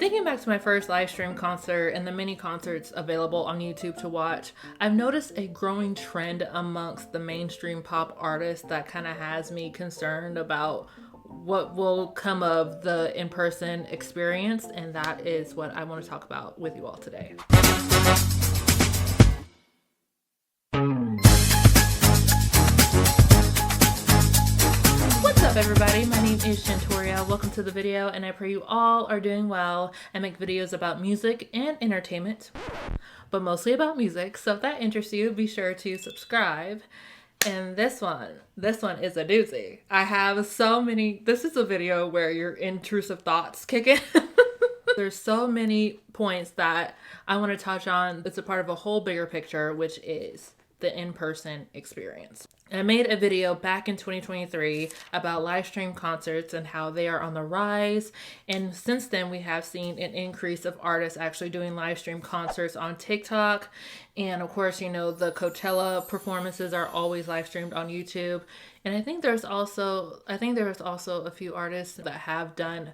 Thinking back to my first live stream concert and the many concerts available on YouTube to watch, I've noticed a growing trend amongst the mainstream pop artists that kind of has me concerned about what will come of the in-person experience, and that is what I want to talk about with you all today. What's up, everybody? My name is Shantoria. Welcome to the video, and I pray you all are doing well. I make videos about music and entertainment, but mostly about music. So if that interests you, be sure to subscribe. And this one is a doozy. I have so many. This is a video where your intrusive thoughts kick in. There's so many points that I want to touch on. It's a part of a whole bigger picture, which is the in-person experience. I made a video back in 2023 about live stream concerts and how they are on the rise. And since then, we have seen an increase of artists actually doing live stream concerts on TikTok. And of course, you know, the Coachella performances are always live streamed on YouTube. And I think there's also a few artists that have done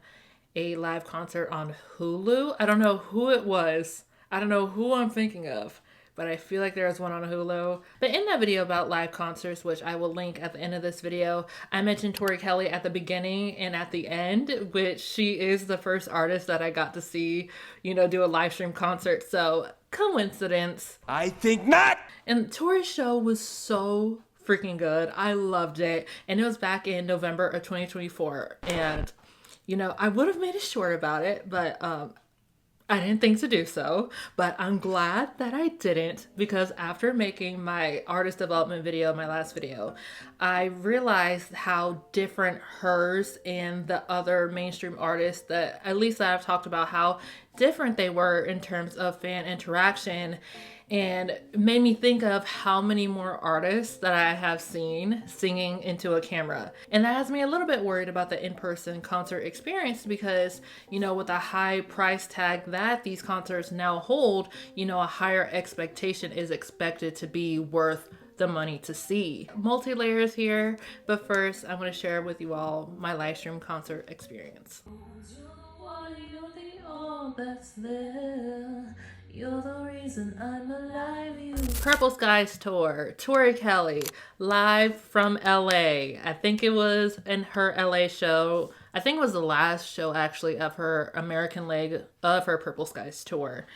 a live concert on Hulu. I don't know who it was. I don't know who I'm thinking of, but I feel like there was one on Hulu. But in that video about live concerts, which I will link at the end of this video, I mentioned Tori Kelly at the beginning and at the end, which she is the first artist that I got to see, you know, do a live stream concert. So coincidence? I think not. And Tori's show was so freaking good. I loved it. And it was back in November of 2024. And, you know, I would have made a short about it, but I didn't think to do so, but I'm glad that I didn't, because after making my artist development video, my last video, I realized how different hers and the other mainstream artists that at least that I've talked about, how different they were in terms of fan interaction. And it made me think of how many more artists that I have seen singing into a camera. And that has me a little bit worried about the in-person concert experience because, you know, with a high price tag that these concerts now hold, you know, a higher expectation is expected to be worth the money to see. Multi-layers here, but first I want to share with you all my live stream concert experience. That's there. You're the reason I'm alive. Purple Skies Tour, Tori Kelly, live from LA. I think it was in her LA show. I think it was the last show actually of her American leg of her Purple Skies Tour.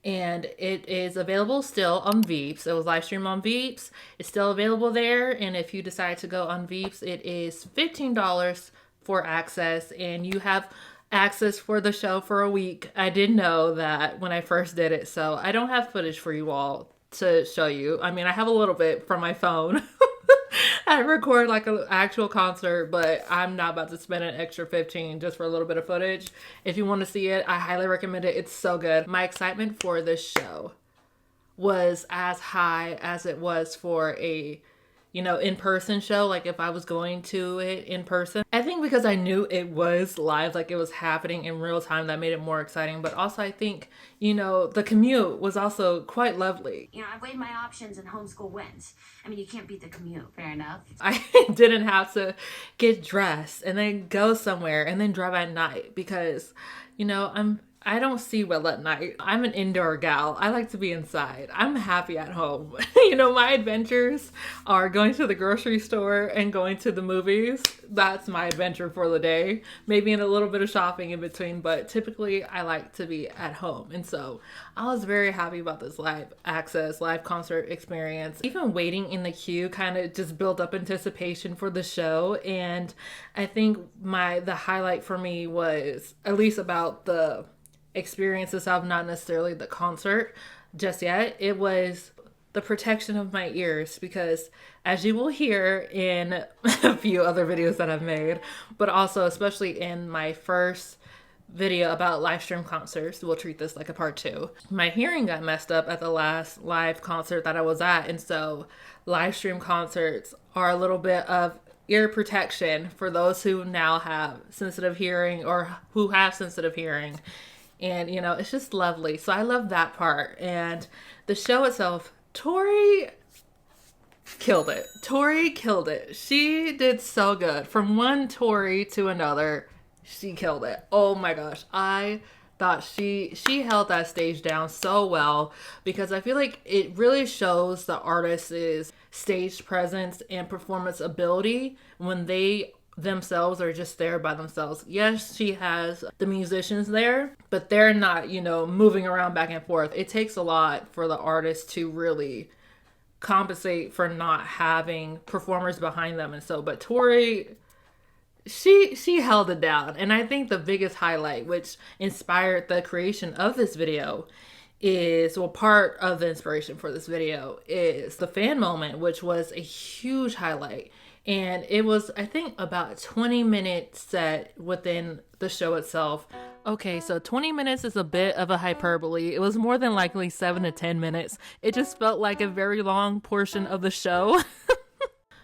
And it is available still on Veeps. It was live streamed on Veeps. It's still available there. And if you decide to go on Veeps, it is $15 for access, and you have access for the show for a week. I did know that when I first did it, so I don't have footage for you all to show you. I mean, I have a little bit from my phone. I record like an actual concert, but I'm not about to spend an extra $15 just for a little bit of footage. If you want to see it, I highly recommend it. It's so good. My excitement for this show was as high as it was for a, you know, in-person show, like if I was going to it in person. I think because I knew it was live, like it was happening in real time, that made it more exciting. But also I think, you know, the commute was also quite lovely. You know, I've weighed my options and homeschool wins. I mean, you can't beat the commute. Fair enough. I didn't have to get dressed and then go somewhere and then drive at night because, you know, I don't see well at night. I'm an indoor gal. I like to be inside. I'm happy at home. You know, my adventures are going to the grocery store and going to the movies. That's my adventure for the day. Maybe in a little bit of shopping in between, but typically I like to be at home. And so I was very happy about this live access, live concert experience. Even waiting in the queue kind of just built up anticipation for the show. And I think the highlight for me was, at least about the experience itself, not necessarily the concert just yet, it was the protection of my ears, because as you will hear in a few other videos that I've made, but also especially in my first video about live stream concerts, we'll treat this like a part 2, my hearing got messed up at the last live concert that I was at. And so live stream concerts are a little bit of ear protection for those who now have sensitive hearing or who have sensitive hearing. And, you know, it's just lovely. So I love that part. And the show itself, Tori killed it. Tori killed it. She did so good. From one Tori to another, she killed it. Oh my gosh. I thought she held that stage down so well, because I feel like it really shows the artist's stage presence and performance ability when they themselves are just there by themselves. Yes, she has the musicians there, but they're not, moving around back and forth. It takes a lot for the artist to really compensate for not having performers behind them. And so, but Tori, she held it down. And I think the biggest highlight, which inspired the creation of this video, is, well, part of the inspiration for this video is the fan moment, which was a huge highlight. And it was, I think, about a 20-minute set within the show itself. Okay, so 20 minutes is a bit of a hyperbole. It was more than likely 7 to 10 minutes. It just felt like a very long portion of the show.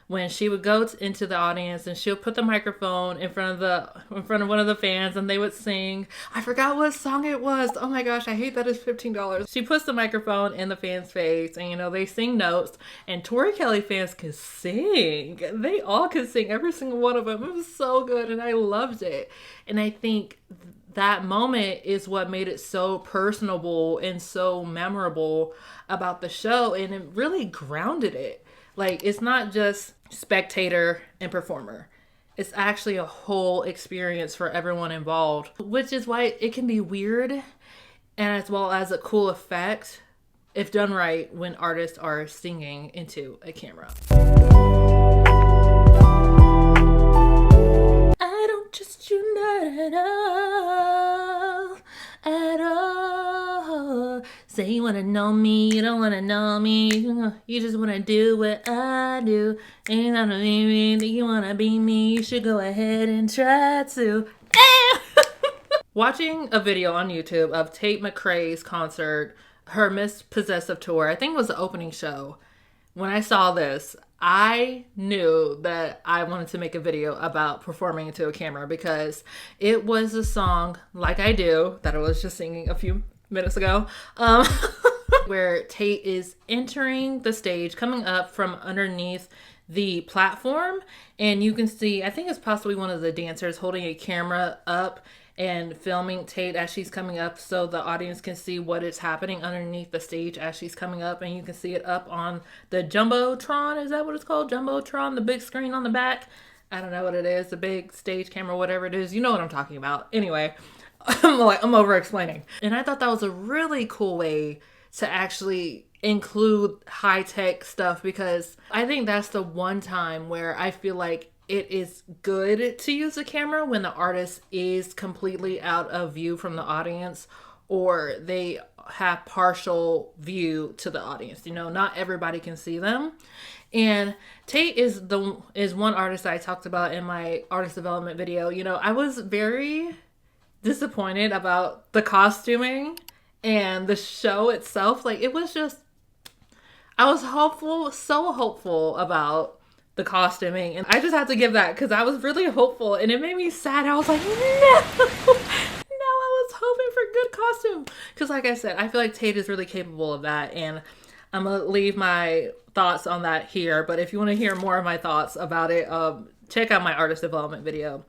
When she would go into the audience and she'll put the microphone in front of one of the fans, and they would sing. I forgot what song it was. Oh my gosh, I hate that it's $15. She puts the microphone in the fan's face, and they sing notes. And Tori Kelly fans could sing. They all could sing, every single one of them. It was so good, and I loved it. And I think that moment is what made it so personable and so memorable about the show, and it really grounded it. Like, it's not just spectator and performer. It's actually a whole experience for everyone involved, which is why it can be weird, and as well as a cool effect if done right when artists are singing into a camera. I don't trust you not at all, at all. Say you wanna know me, you don't wanna know me. You just wanna do what I do. Ain't not a me that you wanna be me. You should go ahead and try to. Watching a video on YouTube of Tate McRae's concert, her Miss Possessive tour, I think it was the opening show. When I saw this, I knew that I wanted to make a video about performing into a camera, because it was a song, Like I Do, that I was just singing a few minutes ago, where Tate is entering the stage, coming up from underneath the platform, and you can see, I think it's possibly one of the dancers holding a camera up and filming Tate as she's coming up, so the audience can see what is happening underneath the stage as she's coming up. And you can see it up on the Jumbotron. Is that what it's called? Jumbotron, the big screen on the back. I don't know what it is. The big stage camera, whatever it is. You know what I'm talking about. Anyway, I'm over explaining. And I thought that was a really cool way to actually include high-tech stuff, because I think that's the one time where I feel like it is good to use a camera when the artist is completely out of view from the audience, or they have partial view to the audience. Not everybody can see them. And Tate is one artist I talked about in my artist development video. I was very disappointed about the costuming and the show itself. Like, it was just, I was hopeful, so hopeful about the costuming, and I just had to give that, because I was really hopeful, and it made me sad. I was like, no, I was hoping for good costume, because like I said, I feel like Tate is really capable of that, and I'm gonna leave my thoughts on that here. But if you want to hear more of my thoughts about it, check out my artist development video.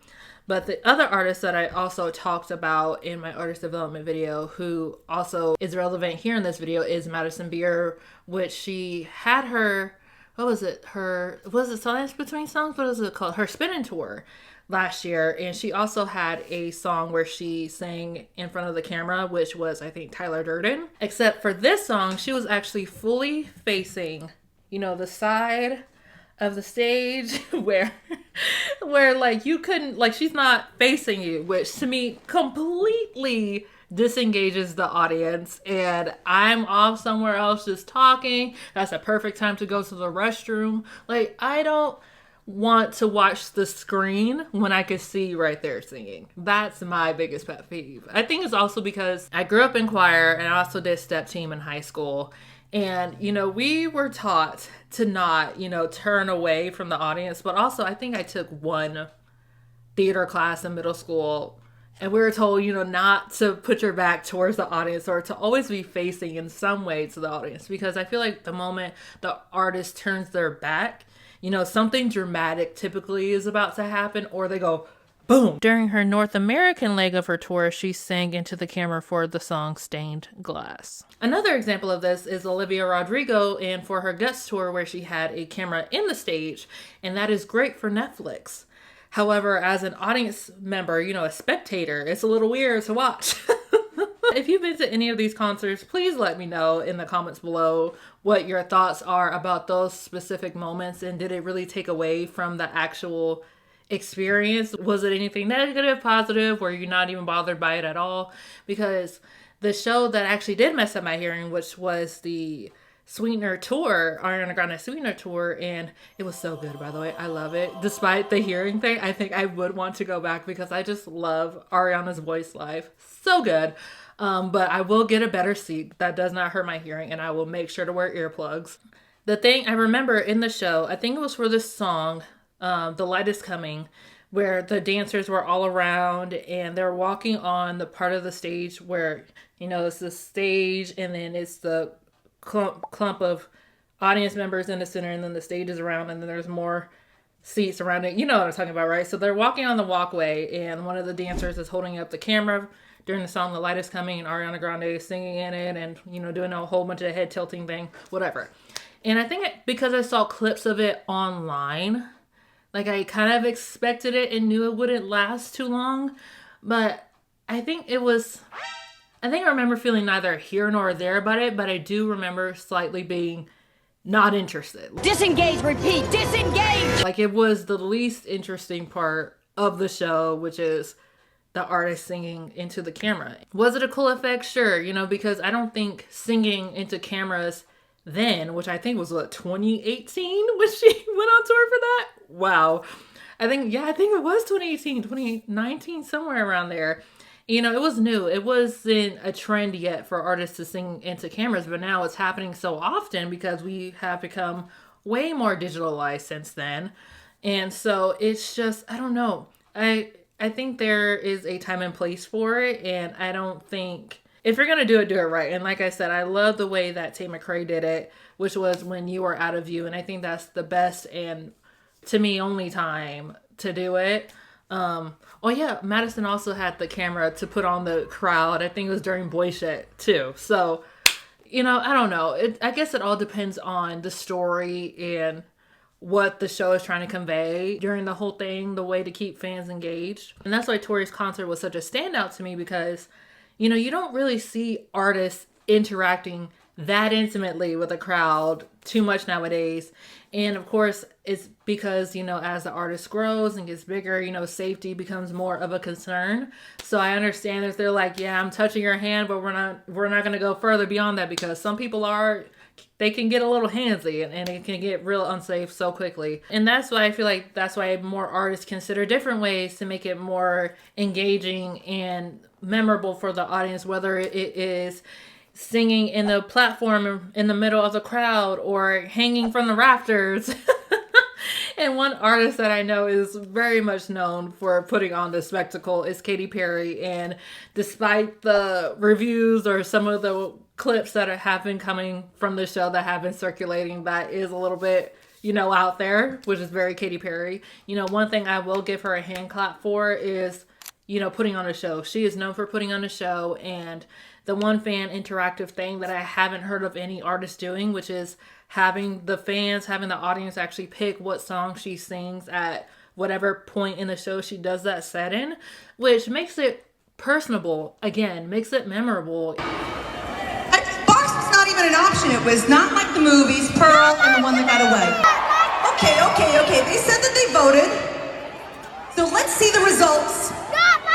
But the other artist that I also talked about in my artist development video, who also is relevant here in this video, is Madison Beer, which she had her, was it Silence Between Songs? What is it called? Her spinning tour last year. And she also had a song where she sang in front of the camera, which was, I think, Tyler Durden. Except for this song, she was actually fully facing, the side of the stage where like you couldn't, like, she's not facing you, which to me completely disengages the audience, and I'm off somewhere else just talking. That's a perfect time to go to the restroom. Like, I don't want to watch the screen when I could see you right there singing. That's my biggest pet peeve. I think it's also because I grew up in choir, and I also did step team in high school. And, we were taught to not, turn away from the audience. But also, I think I took one theater class in middle school, and we were told, not to put your back towards the audience, or to always be facing in some way to the audience. Because I feel like the moment the artist turns their back, something dramatic typically is about to happen, or they go boom. During her North American leg of her tour, she sang into the camera for the song Stained Glass. Another example of this is Olivia Rodrigo and for her guest tour where she had a camera in the stage, and that is great for Netflix. However, as an audience member, you know, a spectator, it's a little weird to watch. If you've been to any of these concerts, please let me know in the comments below what your thoughts are about those specific moments, and did it really take away from the actual experience? Was it anything negative, positive? Were you not even bothered by it at all? Because the show that actually did mess up my hearing, which was the Sweetener tour, Ariana Grande Sweetener tour, and it was so good, by the way. I love it. Despite the hearing thing, I think I would want to go back because I just love Ariana's voice live. So good. But I will get a better seat that does not hurt my hearing, and I will make sure to wear earplugs. The thing I remember in the show, I think it was for this song, The Light Is Coming, where the dancers were all around and they're walking on the part of the stage where, you know, it's the stage and then it's the clump of audience members in the center, and then the stage is around, and then there's more seats around it. You know what I'm talking about, right? So they're walking on the walkway, and one of the dancers is holding up the camera during the song The Light Is Coming, and Ariana Grande is singing in it and, you know, doing a whole bunch of head tilting thing, whatever. And I think because I saw clips of it online, like I kind of expected it and knew it wouldn't last too long. But I think I remember feeling neither here nor there about it, but I do remember slightly being not interested. Disengage, repeat, disengage! Like it was the least interesting part of the show, which is the artist singing into the camera. Was it a cool effect? Sure, you know, because I don't think singing into cameras then, which I think was 2018 when she went on tour for that? Wow. I think it was 2018, 2019, somewhere around there. You know, it was new. It wasn't a trend yet for artists to sing into cameras, but now it's happening so often because we have become way more digitalized since then. And so it's just, I don't know. I think there is a time and place for it, and I don't think, if you're going to do it right. And like I said, I love the way that Tate McRae did it, which was when you were out of view, and I think that's the best and, to me, only time to do it. Oh yeah, Madison also had the camera to put on the crowd. I think it was during Boyshet too. So, you know, I don't know. I guess it all depends on the story and what the show is trying to convey during the whole thing, the way to keep fans engaged. And that's why Tori's concert was such a standout to me, because, you know, you don't really see artists interacting that intimately with a crowd too much nowadays. And of course, it's because, you know, as the artist grows and gets bigger, you know, safety becomes more of a concern. So I understand if they're like, yeah, I'm touching your hand, but we're not going to go further beyond that, because some people they can get a little handsy and it can get real unsafe so quickly. And that's why I feel like that's why more artists consider different ways to make it more engaging and memorable for the audience, whether it is singing in the platform in the middle of the crowd or hanging from the rafters. And one artist that I know is very much known for putting on the spectacle is Katy Perry. And despite the reviews or some of the clips that have been coming from the show that have been circulating, that is a little bit, you know, out there, which is very Katy Perry. You know, one thing I will give her a hand clap for is, you know, putting on a show. She is known for putting on a show. And the one fan interactive thing that I haven't heard of any artist doing, which is having the audience actually pick what song she sings at whatever point in the show she does that set in, which makes it personable, again, makes it memorable. Bars was not even an option. It was not like the movies, Pearl and the one that got away. Okay. They said that they voted. So let's see the results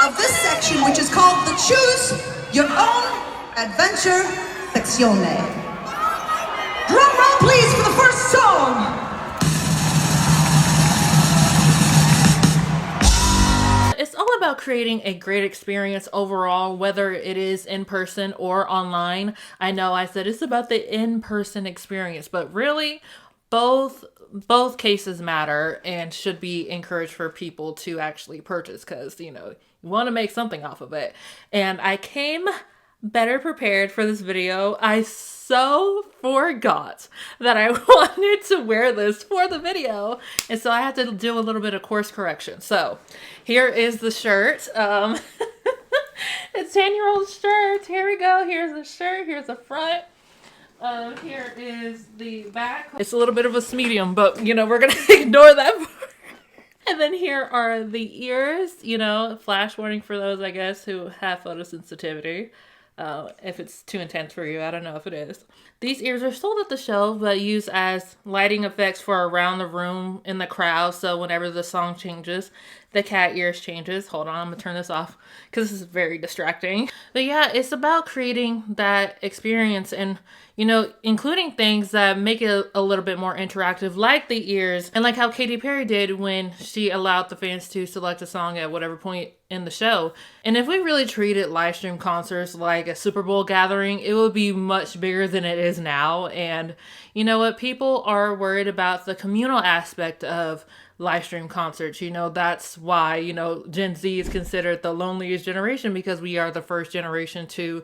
of this section, which is called the Choose Your Own Adventure Seccione. Drum roll, please, for the first song. It's all about creating a great experience overall, whether it is in person or online. I know I said it's about the in-person experience, but really both cases matter and should be encouraged for people to actually purchase, because, you know, you want to make something off of it. And I came better prepared for this video. I so forgot that I wanted to wear this for the video, and so I had to do a little bit of course correction. So here is the shirt. It's 10-year-old shirt. Here we go. Here's the shirt. Here's the front. Here is the back. It's a little bit of a medium, but you know, we're gonna ignore that part. And then here are the ears, you know, flash warning for those, I guess, who have photosensitivity. If it's too intense for you, I don't know if it is. These ears are sold at the show, but used as lighting effects for around the room in the crowd. So whenever the song changes, the cat ears changes. Hold on, I'm gonna turn this off because this is very distracting. But yeah, it's about creating that experience and, you know, including things that make it a little bit more interactive, like the ears, and like how Katy Perry did when she allowed the fans to select a song at whatever point in the show. And if we really treated live stream concerts like a Super Bowl gathering, it would be much bigger than it is now. And you know what? People are worried about the communal aspect of live stream concerts. You know, that's why, you know, Gen Z is considered the loneliest generation, because we are the first generation to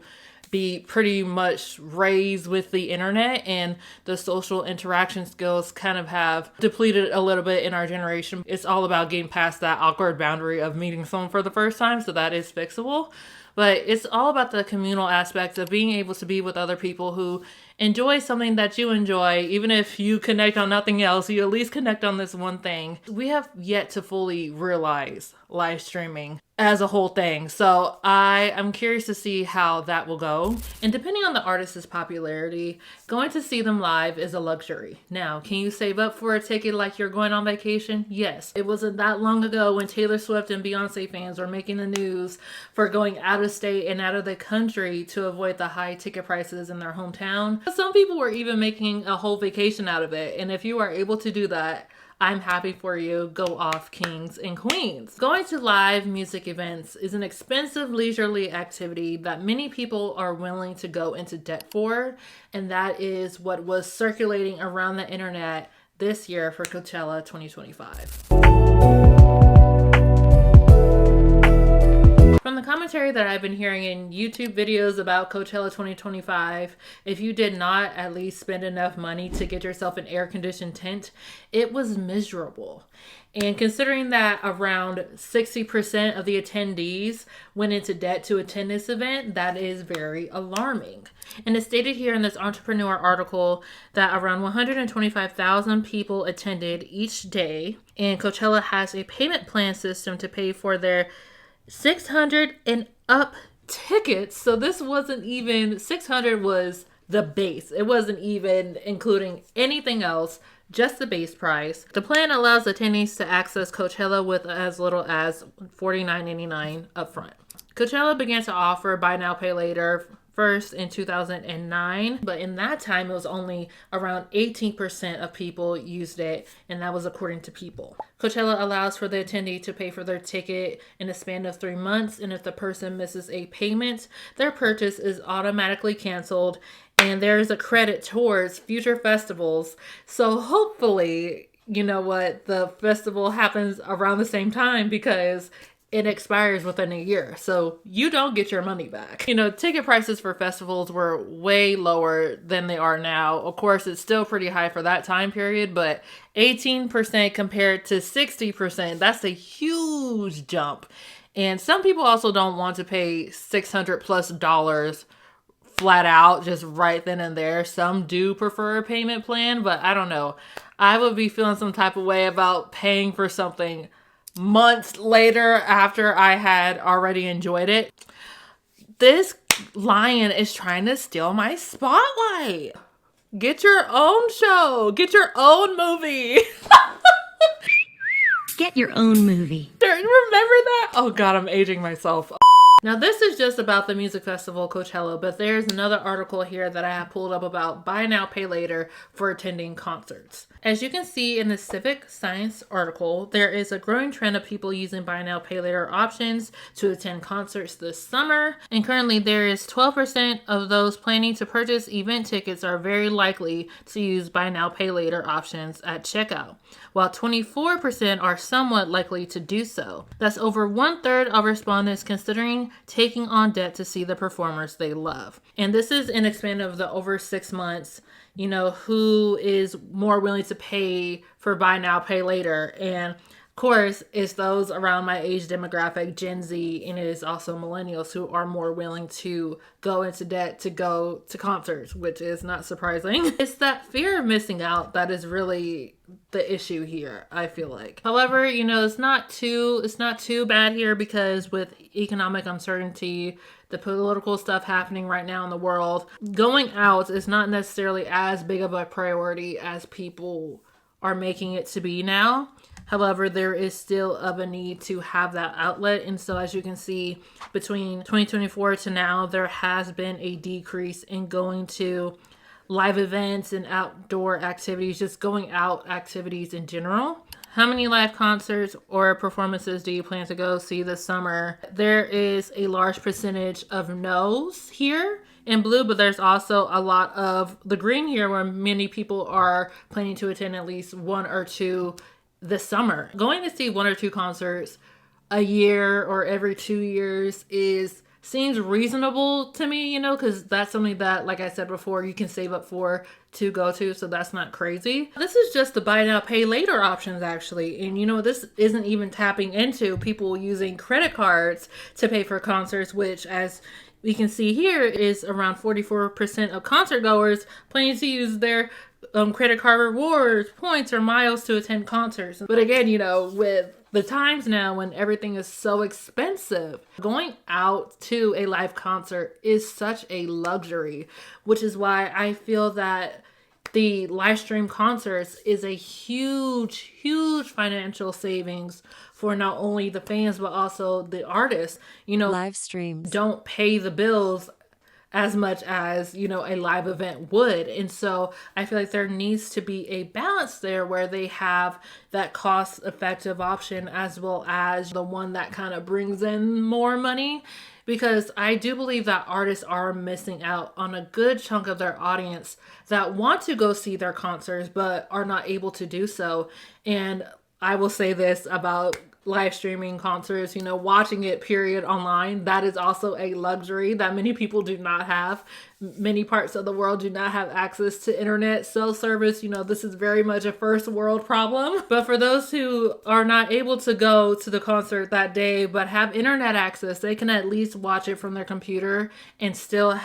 be pretty much raised with the internet, and the social interaction skills kind of have depleted a little bit in our generation. It's all about getting past that awkward boundary of meeting someone for the first time, so that is fixable. But it's all about the communal aspects of being able to be with other people who enjoy something that you enjoy. Even if you connect on nothing else, you at least connect on this one thing. We have yet to fully realize live streaming as a whole thing. So I am curious to see how that will go. And depending on the artist's popularity, going to see them live is a luxury. Now, can you save up for a ticket like you're going on vacation? Yes. It wasn't that long ago when Taylor Swift and Beyonce fans were making the news for going out of state and out of the country to avoid the high ticket prices in their hometown. Some people were even making a whole vacation out of it. And if you are able to do that, I'm happy for you. Go off, kings and queens. Going to live music events is an expensive leisurely activity that many people are willing to go into debt for. And that is what was circulating around the internet this year for Coachella 2025. From the commentary that I've been hearing in YouTube videos about Coachella 2025, if you did not at least spend enough money to get yourself an air-conditioned tent, it was miserable. And considering that around 60% of the attendees went into debt to attend this event, that is very alarming. And it's stated here in this Entrepreneur article that around 125,000 people attended each day, and Coachella has a payment plan system to pay for their 600 and up tickets. So this wasn't even, 600 was the base. It wasn't even including anything else, just the base price. The plan allows attendees to access Coachella with as little as $49.99 upfront. Coachella began to offer buy now, pay later first in 2009, but in that time it was only around 18% of people used it, and that was according to People. Coachella allows for the attendee to pay for their ticket in a span of 3 months, and if the person misses a payment, their purchase is automatically canceled, and there is a credit towards future festivals. So hopefully, you know what, the festival happens around the same time, because it expires within a year, so you don't get your money back. You know, ticket prices for festivals were way lower than they are now. Of course, it's still pretty high for that time period, but 18% compared to 60%, that's a huge jump. And some people also don't want to pay $600+ flat out, just right then and there. Some do prefer a payment plan, but I don't know. I would be feeling some type of way about paying for something months later after I had already enjoyed it. This lion is trying to steal my spotlight. Get your own show. Get your own movie. Get your own movie. Remember that? Oh God, I'm aging myself. Now this is just about the music festival Coachella, but there's another article here that I have pulled up about buy now, pay later for attending concerts. As you can see in the Civic Science article, there is a growing trend of people using buy now, pay later options to attend concerts this summer. And currently there is 12% of those planning to purchase event tickets are very likely to use buy now, pay later options at checkout, while 24% are somewhat likely to do so. That's over 1/3 of respondents considering considering taking on debt to see the performers they love. And this is an expansion of the over 6 months, you know, who is more willing to pay for buy now, pay later. And of course, it's those around my age demographic, Gen Z, and it is also millennials who are more willing to go into debt to go to concerts, which is not surprising. It's that fear of missing out that is really the issue here, I feel like. However, you know, it's not too bad here, because with economic uncertainty, the political stuff happening right now in the world, going out is not necessarily as big of a priority as people are making it to be now. However, there is still of a need to have that outlet. And so as you can see, between 2024 to now, there has been a decrease in going to live events and outdoor activities, just going out activities in general. How many live concerts or performances do you plan to go see this summer? There is a large percentage of no's here in blue, but there's also a lot of the green here where many people are planning to attend at least one or two this summer. Going to see one or two concerts a year or every 2 years seems reasonable to me, you know, because that's something that, like I said before, you can save up for to go to, so that's not crazy. This is just the buy now, pay later options, actually. And you know, this isn't even tapping into people using credit cards to pay for concerts, which, as we can see here, is around 44% of concert goers planning to use their credit card rewards, points, or miles to attend concerts. But again, you know, with the times now when everything is so expensive, going out to a live concert is such a luxury, which is why I feel that the live stream concerts is a huge, huge financial savings for not only the fans, but also the artists. You know, Live streams don't pay the bills as much as, you know, a live event would. And so I feel like there needs to be a balance there where they have that cost effective option as well as the one that kind of brings in more money, because I do believe that artists are missing out on a good chunk of their audience that want to go see their concerts but are not able to do so. And I will say this about live streaming concerts, you know, watching it period online, that is also a luxury that many people do not have. Many parts of the world do not have access to internet cell service. You know, this is very much a first world problem. But for those who are not able to go to the concert that day but have internet access, they can at least watch it from their computer and still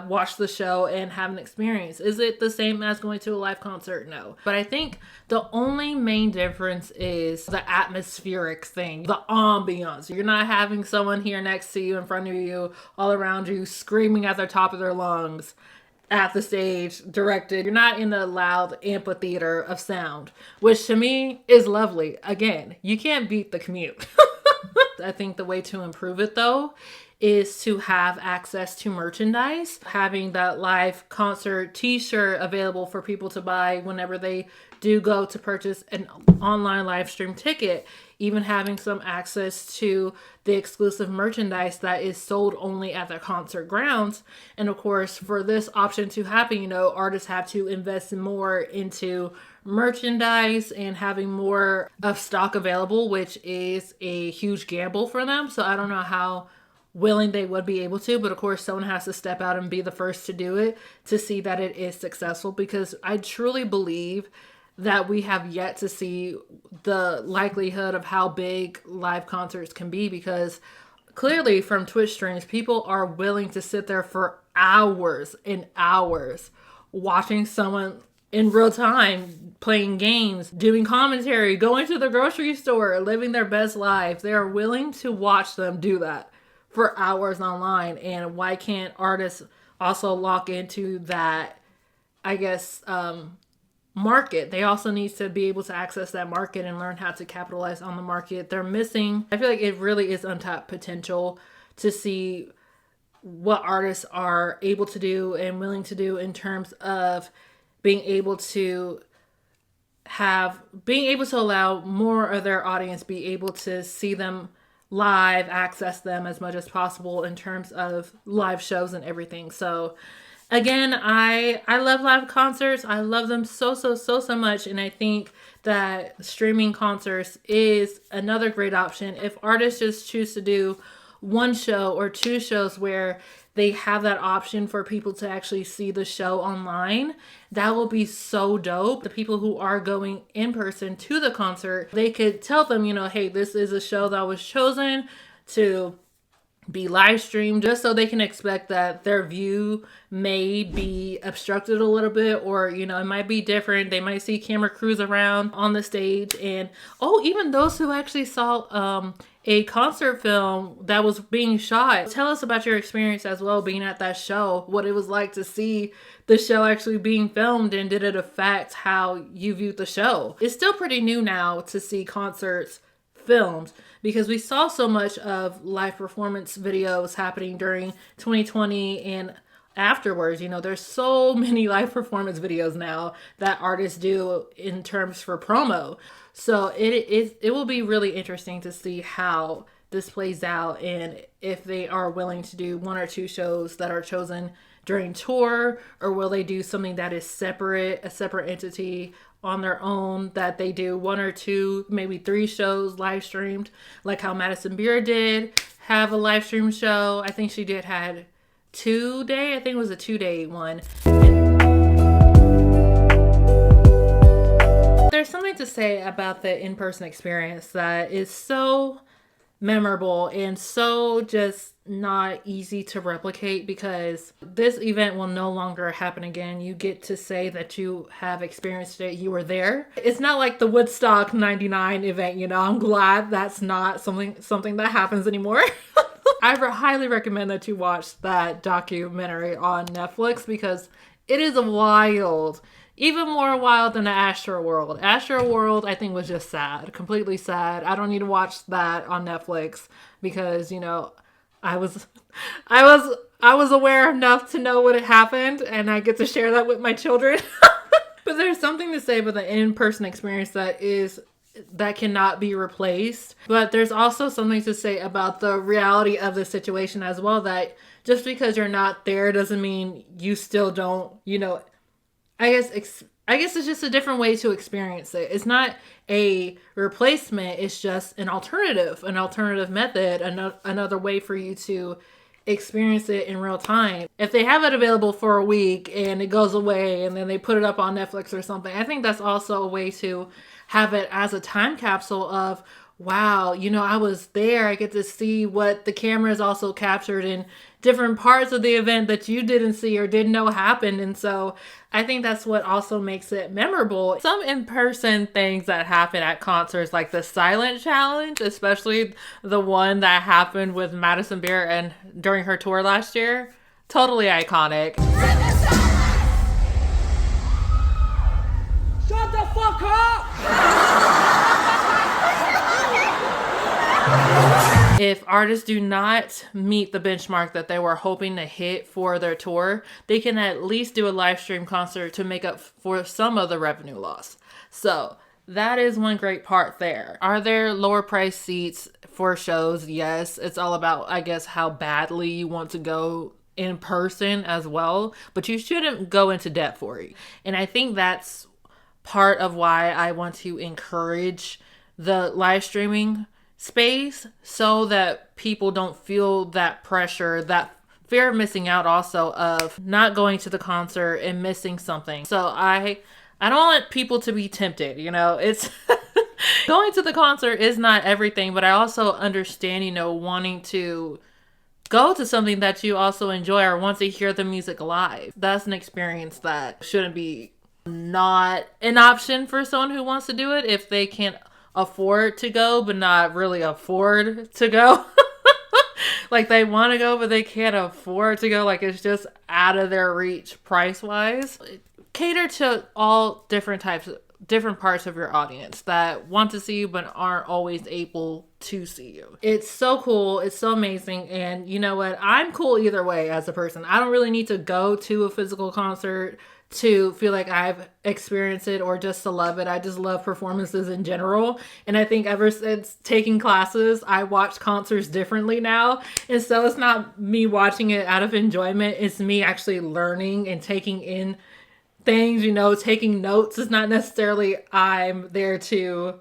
watch the show and have an experience. Is it the same as going to a live concert? No. But I think the only main difference is the atmospheric thing, the ambiance. You're not having someone here next to you, in front of you, all around you, screaming at the top of their lungs at the stage directed. You're not in a loud amphitheater of sound, which to me is lovely. Again, you can't beat the commute. I think the way to improve it though is to have access to merchandise, having that live concert t-shirt available for people to buy whenever they do go to purchase an online live stream ticket, even having some access to the exclusive merchandise that is sold only at their concert grounds. And of course, for this option to happen, you know, artists have to invest more into merchandise and having more of stock available, which is a huge gamble for them. So I don't know how willing they would be able to, but of course someone has to step out and be the first to do it to see that it is successful, because I truly believe that we have yet to see the likelihood of how big live concerts can be, because clearly from Twitch streams, people are willing to sit there for hours and hours watching someone in real time, playing games, doing commentary, going to the grocery store, living their best life. They are willing to watch them do that for hours online. And why can't artists also lock into that, I guess, market? They also need to be able to access that market and learn how to capitalize on the market. They're missing, I feel like it really is untapped potential to see what artists are able to do and willing to do in terms of being able to allow more of their audience be able to see them live, access them as much as possible in terms of live shows and everything. So again, I love live concerts. I love them so much. And I think that streaming concerts is another great option. If artists just choose to do one show or two shows where they have that option for people to actually see the show online. That will be so dope. The people who are going in person to the concert, they could tell them, you know, hey, this is a show that was chosen to be live streamed, just so they can expect that their view may be obstructed a little bit, or you know, it might be different. They might see camera crews around on the stage, and even those who actually saw a concert film that was being shot, tell us about your experience as well being at that show, what it was like to see the show actually being filmed, and did it affect how you viewed the show. It's still pretty new now to see concerts filmed, because we saw so much of live performance videos happening during 2020 and afterwards. You know, there's so many live performance videos now that artists do in terms for promo. So it will be really interesting to see how this plays out, and if they are willing to do one or two shows that are chosen during tour, or will they do something that is separate, a separate entity on their own, that they do one or two, maybe three shows live streamed, like how Madison Beer did have a live stream show. I think she had 2 day. I think it was a 2-day one. There's something to say about the in-person experience that is so memorable and so just not easy to replicate, because this event will no longer happen again. You get to say that you have experienced it, you were there. It's not like the Woodstock 99 event, you know. I'm glad that's not something that happens anymore. I highly recommend that you watch that documentary on Netflix, because it is wild. Even more wild than the Astro World. Astro World, I think, was just sad. Completely sad. I don't need to watch that on Netflix, because, you know, I was aware enough to know what had happened, and I get to share that with my children. But there's something to say about the in-person experience that cannot be replaced. But there's also something to say about the reality of the situation as well, that just because you're not there doesn't mean you still don't, you know, I guess it's just a different way to experience it. It's not a replacement. It's just an alternative method, another way for you to experience it in real time. If they have it available for a week and it goes away and then they put it up on Netflix or something, I think that's also a way to have it as a time capsule of, wow, you know, I was there. I get to see what the cameras also captured in different parts of the event that you didn't see or didn't know happened. And so I think that's what also makes it memorable. Some in-person things that happen at concerts, like the silent challenge, especially the one that happened with Madison Beer and during her tour last year, totally iconic. Shut the fuck up! If artists do not meet the benchmark that they were hoping to hit for their tour, they can at least do a live stream concert to make up for some of the revenue loss. So that is one great part there. Are there lower price seats for shows? Yes. It's all about, I guess, how badly you want to go in person as well, but you shouldn't go into debt for it. And I think that's part of why I want to encourage the live streaming space, so that people don't feel that pressure, that fear of missing out, also of not going to the concert and missing something. So I don't want people to be tempted, you know. It's going to the concert is not everything, but I also understand, you know, wanting to go to something that you also enjoy or want to hear the music live. That's an experience that shouldn't be not an option for someone who wants to do it if they can't afford to go, but not really afford to go. Like, they want to go, but they can't afford to go. Like, it's just out of their reach price wise. Cater to all different parts of your audience that want to see you but aren't always able to see you. It's so cool. It's so amazing. And you know what? I'm cool either way as a person. I don't really need to go to a physical concert to feel like I've experienced it or just to love it. I just love performances in general. And I think ever since taking classes, I watch concerts differently now. And so it's not me watching it out of enjoyment. It's me actually learning and taking in things, you know, taking notes. It's not necessarily I'm there to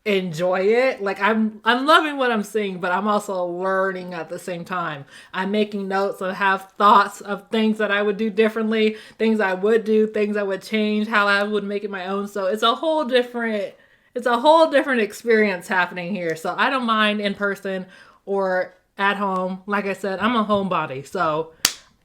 enjoy it. Like I'm loving what I'm seeing, but I'm also learning at the same time. I'm making notes. I have thoughts of things that I would do differently, things I would do, things I would change, how I would make it my own. So it's a whole different experience happening here. So I don't mind in person or at home. Like I said, I'm a homebody, so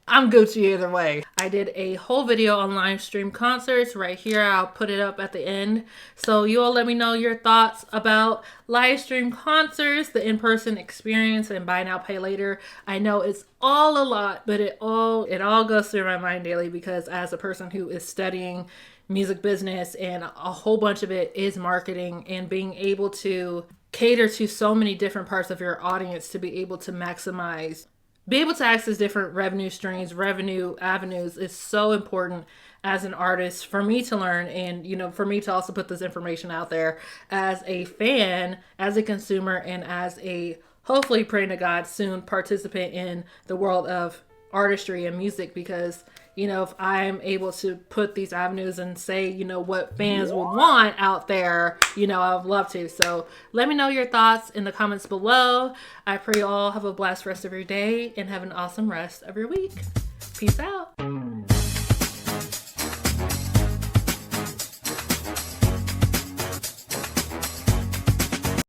I'm Gucci either way. I did a whole video on Livestream concerts right here. I'll put it up at the end. So you all let me know your thoughts about Livestream concerts, the in-person experience, and buy now, pay later. I know it's all a lot, but it all goes through my mind daily because as a person who is studying music business and a whole bunch of it is marketing and being able to cater to so many different parts of your audience to be able to be able to access different revenue streams, revenue avenues is so important as an artist for me to learn and, you know, for me to also put this information out there as a fan, as a consumer, and as a, hopefully praying to God, soon participant in the world of artistry and music because, you know, if I'm able to put these avenues and say, you know, what fans would want out there, you know, I'd love to. So let me know your thoughts in the comments below. I pray you all have a blessed rest of your day and have an awesome rest of your week. Peace out.